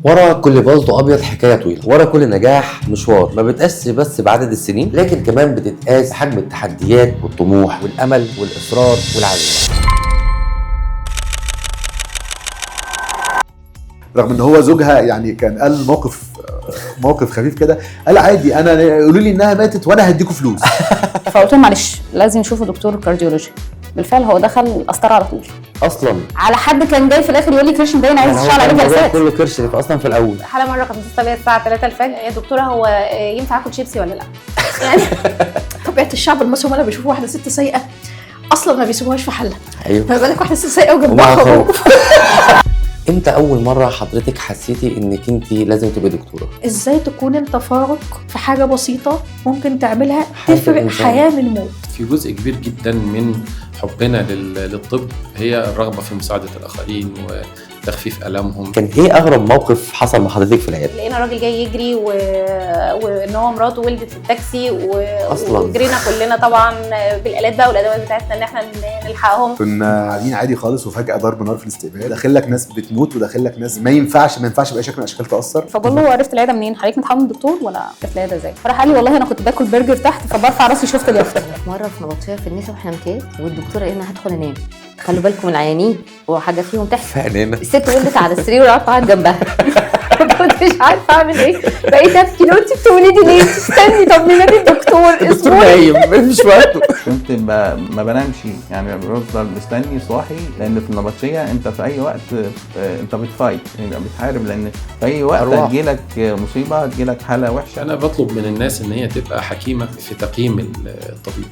ورا كل بلطو ابيض حكايه طويله، ورا كل نجاح مشوار ما بتقاس بس بعدد السنين، لكن كمان بتتقاس بحجم التحديات والطموح والامل والاصرار والعزيمه. رغم ان هو زوجها يعني كان قال موقف خفيف كده، قال عادي انا قولوا لي انها ماتت وانا هديكوا فلوس. فقلت له معلش لازم نشوفه دكتور كارديولوجي. بالفعل هو دخل القسطره على طول، اصلا على حد كان جاي في الاخر يقول لي كرش باين عايز يشتغل عليه جلسات. كله كرش اصلا في الاول. حاله مره كانت متصله بيا الساعه 3 الفجر، يا دكتوره هو ينفع اكل شيبسي ولا لا؟ يعني طبيعه الشعب المصري وانا بشوف واحده ست سايقه اصلا ما بيسيبوهاش في حله. ايوه، ما بالك واحده ست سايقه وجنبها. امتى اول مره حضرتك حسيتي انك انت لازم تبقي دكتوره؟ ازاي تكون انت فارق في حاجه بسيطه ممكن تعملها حياة تفرق الإنسان. حياه من موت. في جزء كبير جدا من حبنا للطب هي الرغبه في مساعده الاخرين وتخفيف الامهم. كان ايه اغرب موقف حصل مع حضرتك في العياده؟ لقينا راجل جاي يجري وان هو مراته ولدت في التاكسي أصلاً. وجرينا كلنا طبعا بالالات بقى والادوات بتاعتنا ان احنا نلحقهم. كنا قاعدين عادي خالص وفجاه ضرب نار في الاستقبال، داخل لك ناس بتموت وداخل لك ناس ما ينفعش باي شكل من الاشكال تاثر. فبقول له عرفت العياده منين؟ حضرتك متحمل دكتور ولا عرفت العياده ازاي؟ فراح قال لي والله انا كنت باكل برجر تحت فبرفع راسي شفت اليافطه. مره في نبطشيه في النساء واحنا امتياز والدكتوره قالت لنا هدخل انام، خلوا بالكم من العيانين وحاجه فيهم تحت. فعلا الست ولدت على السرير وقعدت قاعد جنبها. ما كنتش عارفه اعمل ايه، بقيت ابكي لو انت بتولدي ليه؟ استني طب ننادي الدكتور نايم مش وقته. كنت ما بنامش يعني، بفضل مستني صاحي، لان في النبطشيه انت في اي وقت انت بتفايت يعني بتحارب، لان في اي وقت هتجيلك مصيبه، هتجيلك حاله وحشه. انا بطلب من الناس ان هي تبقى حكيمه في تقييم الطبيب.